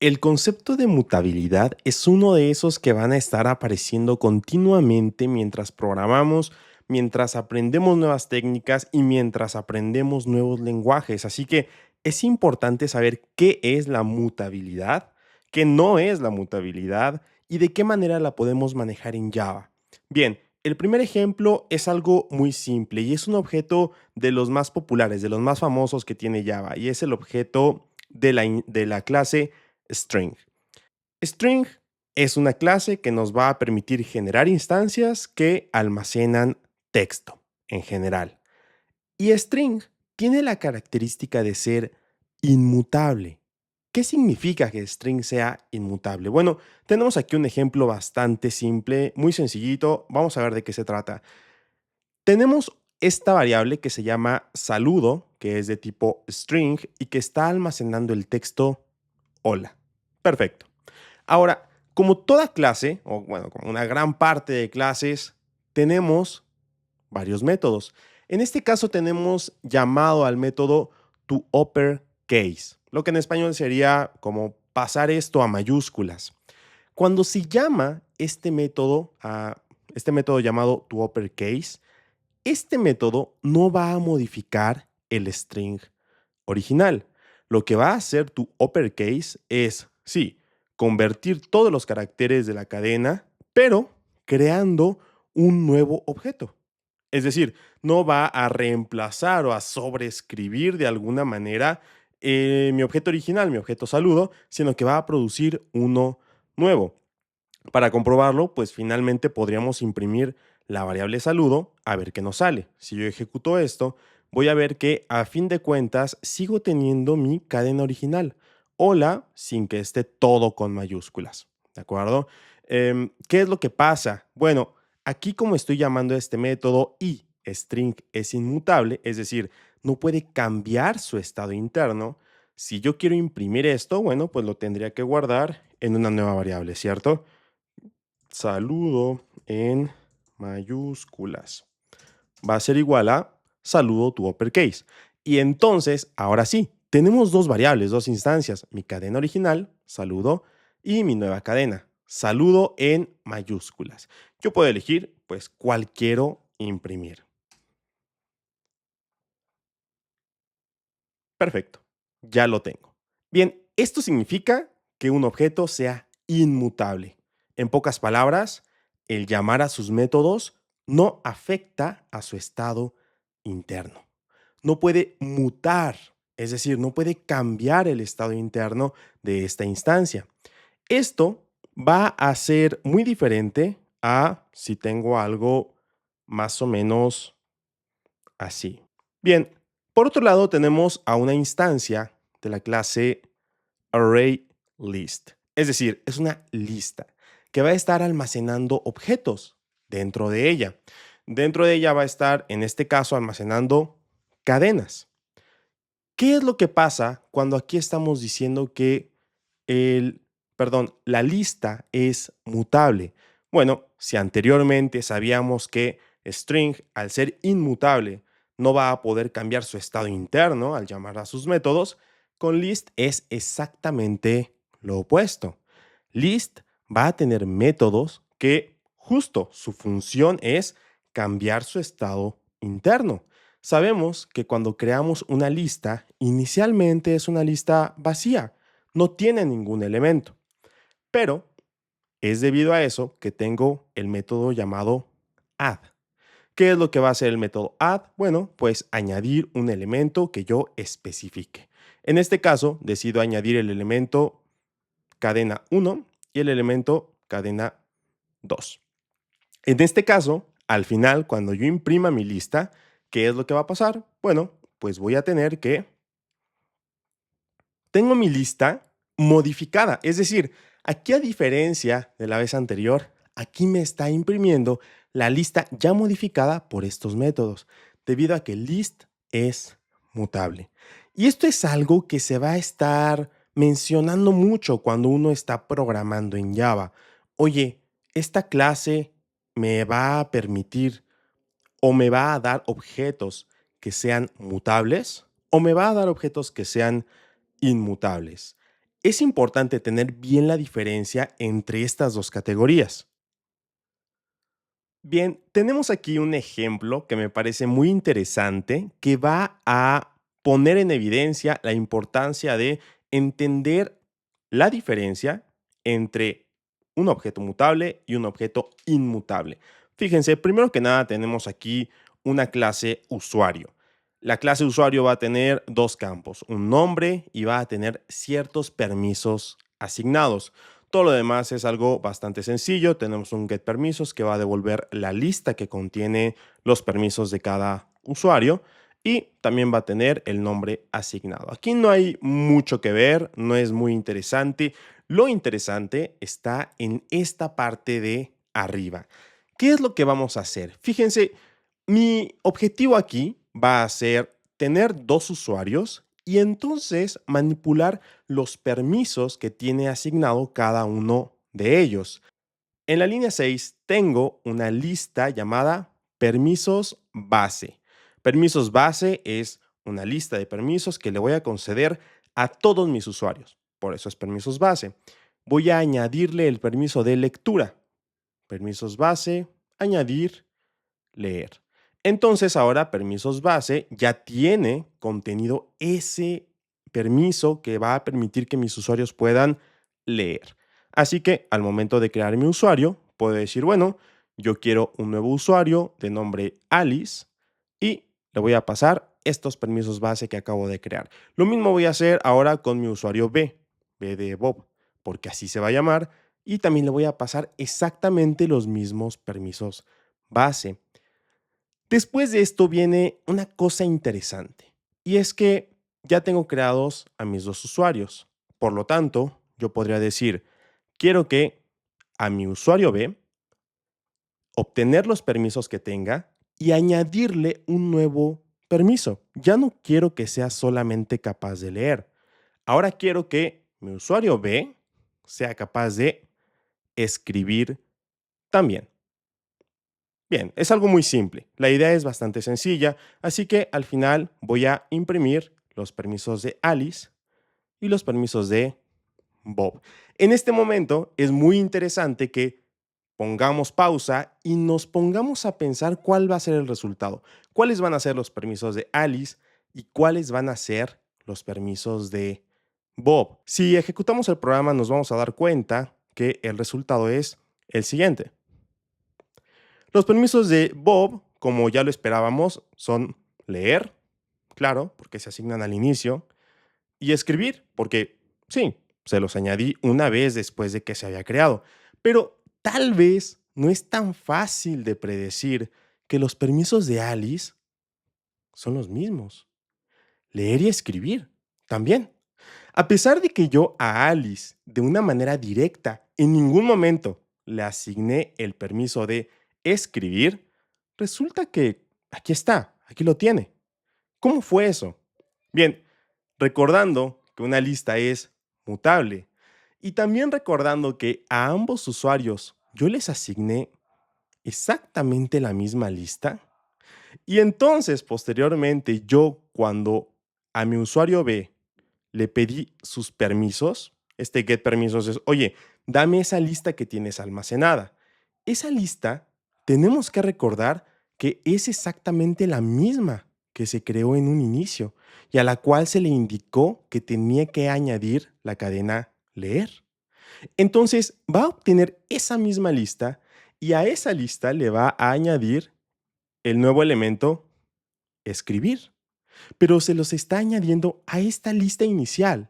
El concepto de mutabilidad es uno de esos que van a estar apareciendo continuamente mientras programamos, mientras aprendemos nuevas técnicas y mientras aprendemos nuevos lenguajes. Así que es importante saber qué es la mutabilidad, qué no es la mutabilidad y de qué manera la podemos manejar en Java. Bien, el primer ejemplo es algo muy simple y es un objeto de los más populares, de los más famosos que tiene Java, y es el objeto de la clase String. String es una clase que nos va a permitir generar instancias que almacenan texto en general. Y String tiene la característica de ser inmutable. ¿Qué significa que String sea inmutable? Bueno, tenemos aquí un ejemplo bastante simple, muy sencillito. Vamos a ver de qué se trata. Tenemos esta variable que se llama saludo, que es de tipo string y que está almacenando el texto hola. Perfecto. Ahora, como toda clase, o bueno, como una gran parte de clases, tenemos varios métodos. En este caso tenemos llamado al método toUpperCase, lo que en español sería como pasar esto a mayúsculas. Cuando se llama este método llamado toUpperCase, este método no va a modificar el string original. Lo que va a hacer tu uppercase es, sí, convertir todos los caracteres de la cadena, pero creando un nuevo objeto. Es decir, no va a reemplazar o a sobreescribir de alguna manera mi objeto original, mi objeto saludo, sino que va a producir uno nuevo. Para comprobarlo, pues finalmente podríamos imprimir la variable saludo a ver qué nos sale. Si yo ejecuto esto, voy a ver que a fin de cuentas sigo teniendo mi cadena original. Hola, sin que esté todo con mayúsculas. ¿De acuerdo? ¿Qué es lo que pasa? Bueno, aquí como estoy llamando a este método y string es inmutable, es decir, no puede cambiar su estado interno. Si yo quiero imprimir esto, bueno, pues lo tendría que guardar en una nueva variable, ¿cierto? Saludo en mayúsculas va a ser igual a saludo to uppercase. Y entonces, ahora sí, tenemos dos variables, dos instancias, mi cadena original, saludo, y mi nueva cadena, saludo en mayúsculas. Yo puedo elegir, pues, cuál quiero imprimir. Perfecto, ya lo tengo. Bien, esto significa que un objeto sea inmutable. En pocas palabras, el llamar a sus métodos no afecta a su estado interno. No puede mutar, es decir, no puede cambiar el estado interno de esta instancia. Esto va a ser muy diferente a si tengo algo más o menos así. Bien, por otro lado tenemos a una instancia de la clase ArrayList. Es decir, es una lista que va a estar almacenando objetos dentro de ella. Dentro de ella va a estar, en este caso, almacenando cadenas. ¿Qué es lo que pasa cuando aquí estamos diciendo que la lista es mutable? Bueno, si anteriormente sabíamos que string, al ser inmutable, no va a poder cambiar su estado interno al llamar a sus métodos, con list es exactamente lo opuesto. List va a tener métodos que justo su función es cambiar su estado interno. Sabemos que cuando creamos una lista, inicialmente es una lista vacía, no tiene ningún elemento, pero es debido a eso que tengo el método llamado add. ¿Qué es lo que va a hacer el método add? Bueno, pues añadir un elemento que yo especifique. En este caso, decido añadir el elemento cadena 1 y el elemento cadena 2. En este caso, al final, cuando yo imprima mi lista, ¿qué es lo que va a pasar? Bueno, pues voy a tener que tengo mi lista modificada. Es decir, aquí a diferencia de la vez anterior, aquí me está imprimiendo la lista ya modificada por estos métodos, debido a que list es mutable. Y esto es algo que se va a estar mencionando mucho cuando uno está programando en Java. Oye, esta clase me va a permitir o me va a dar objetos que sean mutables o me va a dar objetos que sean inmutables. Es importante tener bien la diferencia entre estas dos categorías. Bien, tenemos aquí un ejemplo que me parece muy interesante que va a poner en evidencia la importancia de entender la diferencia entre un objeto mutable y un objeto inmutable. Fíjense, primero que nada tenemos aquí una clase usuario. La clase usuario va a tener dos campos, un nombre y va a tener ciertos permisos asignados. Todo lo demás es algo bastante sencillo. Tenemos un getPermisos que va a devolver la lista que contiene los permisos de cada usuario y también va a tener el nombre asignado. Aquí no hay mucho que ver, no es muy interesante. Lo interesante está en esta parte de arriba. ¿Qué es lo que vamos a hacer? Fíjense, mi objetivo aquí va a ser tener dos usuarios y entonces manipular los permisos que tiene asignado cada uno de ellos. En la línea 6 tengo una lista llamada permisos base. Permisos base es una lista de permisos que le voy a conceder a todos mis usuarios. Por eso es permisos base. Voy a añadirle el permiso de lectura. Permisos base, añadir, leer. Entonces ahora permisos base ya tiene contenido ese permiso que va a permitir que mis usuarios puedan leer. Así que al momento de crear mi usuario, puedo decir, bueno, yo quiero un nuevo usuario de nombre Alice y le voy a pasar estos permisos base que acabo de crear. Lo mismo voy a hacer ahora con mi usuario B de Bob, porque así se va a llamar, y también le voy a pasar exactamente los mismos permisos base. Después de esto viene una cosa interesante, y es que ya tengo creados a mis dos usuarios. Por lo tanto, yo podría decir, quiero que a mi usuario B obtener los permisos que tenga y añadirle un nuevo permiso. Ya no quiero que sea solamente capaz de leer. Ahora quiero que mi usuario B sea capaz de escribir también. Bien, es algo muy simple. La idea es bastante sencilla, así que al final voy a imprimir los permisos de Alice y los permisos de Bob. En este momento es muy interesante que pongamos pausa y nos pongamos a pensar cuál va a ser el resultado. ¿Cuáles van a ser los permisos de Alice y cuáles van a ser los permisos de Bob? Si ejecutamos el programa nos vamos a dar cuenta que el resultado es el siguiente. Los permisos de Bob, como ya lo esperábamos, son leer, claro, porque se asignan al inicio, y escribir, porque sí, se los añadí una vez después de que se había creado. Pero tal vez no es tan fácil de predecir que los permisos de Alice son los mismos. Leer y escribir también. A pesar de que yo a Alice, de una manera directa, en ningún momento le asigné el permiso de escribir, resulta que aquí está, aquí lo tiene. ¿Cómo fue eso? Bien, recordando que una lista es mutable y también recordando que a ambos usuarios yo les asigné exactamente la misma lista, y entonces posteriormente yo cuando a mi usuario B le pedí sus permisos, este get permisos es, oye, dame esa lista que tienes almacenada. Esa lista tenemos que recordar que es exactamente la misma que se creó en un inicio y a la cual se le indicó que tenía que añadir la cadena leer. Entonces va a obtener esa misma lista y a esa lista le va a añadir el nuevo elemento escribir, pero se los está añadiendo a esta lista inicial.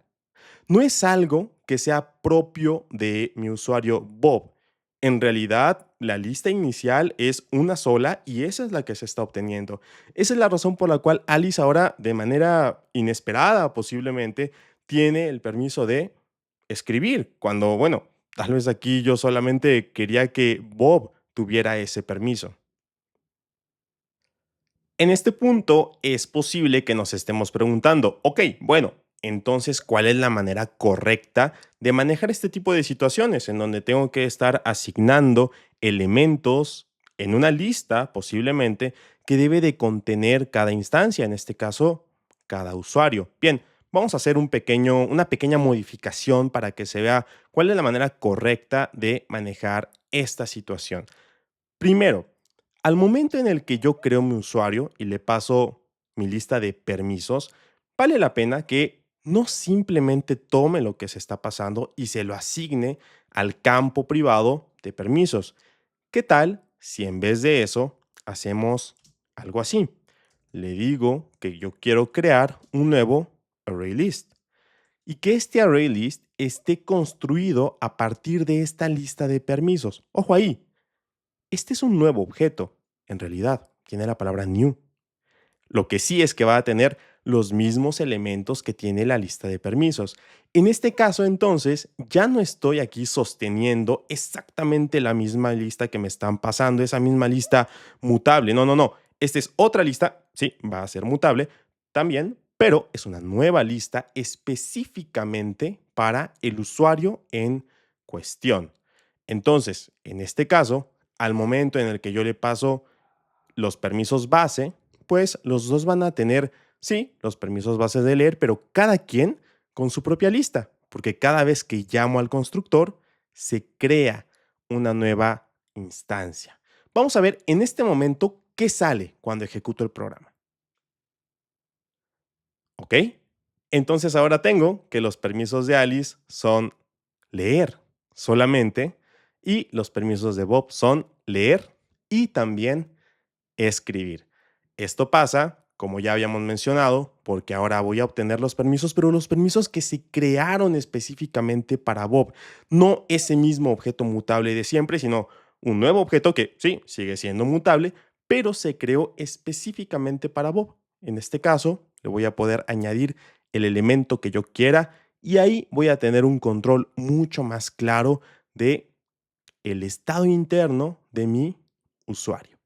No es algo que sea propio de mi usuario Bob. En realidad, la lista inicial es una sola y esa es la que se está obteniendo. Esa es la razón por la cual Alice ahora, de manera inesperada posiblemente, tiene el permiso de escribir, cuando, bueno, tal vez aquí yo solamente quería que Bob tuviera ese permiso. En este punto es posible que nos estemos preguntando, ok, bueno, entonces, ¿cuál es la manera correcta de manejar este tipo de situaciones en donde tengo que estar asignando elementos en una lista, posiblemente, que debe de contener cada instancia, en este caso, cada usuario? Bien, Vamos a hacer una pequeña modificación para que se vea cuál es la manera correcta de manejar esta situación. Primero, al momento en el que yo creo mi usuario y le paso mi lista de permisos, vale la pena que no simplemente tome lo que se está pasando y se lo asigne al campo privado de permisos. ¿Qué tal si en vez de eso hacemos algo así? Le digo que yo quiero crear un nuevo array list y que este array list esté construido a partir de esta lista de permisos. Ojo ahí, este es un nuevo objeto. En realidad, tiene la palabra new. Lo que sí es que va a tener los mismos elementos que tiene la lista de permisos. En este caso, entonces, ya no estoy aquí sosteniendo exactamente la misma lista que me están pasando, esa misma lista mutable. No, no, no. Esta es otra lista, sí, va a ser mutable también, pero es una nueva lista específicamente para el usuario en cuestión. Entonces, en este caso, al momento en el que yo le paso los permisos base, pues los dos van a tener, sí, los permisos base de leer, pero cada quien con su propia lista, porque cada vez que llamo al constructor, se crea una nueva instancia. Vamos a ver en este momento qué sale cuando ejecuto el programa. ¿Ok? Entonces ahora tengo que los permisos de Alice son leer solamente y los permisos de Bob son leer y también escribir. Esto pasa, como ya habíamos mencionado, porque ahora voy a obtener los permisos, pero los permisos que se crearon específicamente para Bob, no ese mismo objeto mutable de siempre, sino un nuevo objeto que sí, sigue siendo mutable, pero se creó específicamente para Bob. En este caso, le voy a poder añadir el elemento que yo quiera y ahí voy a tener un control mucho más claro de el estado interno de mi usuario.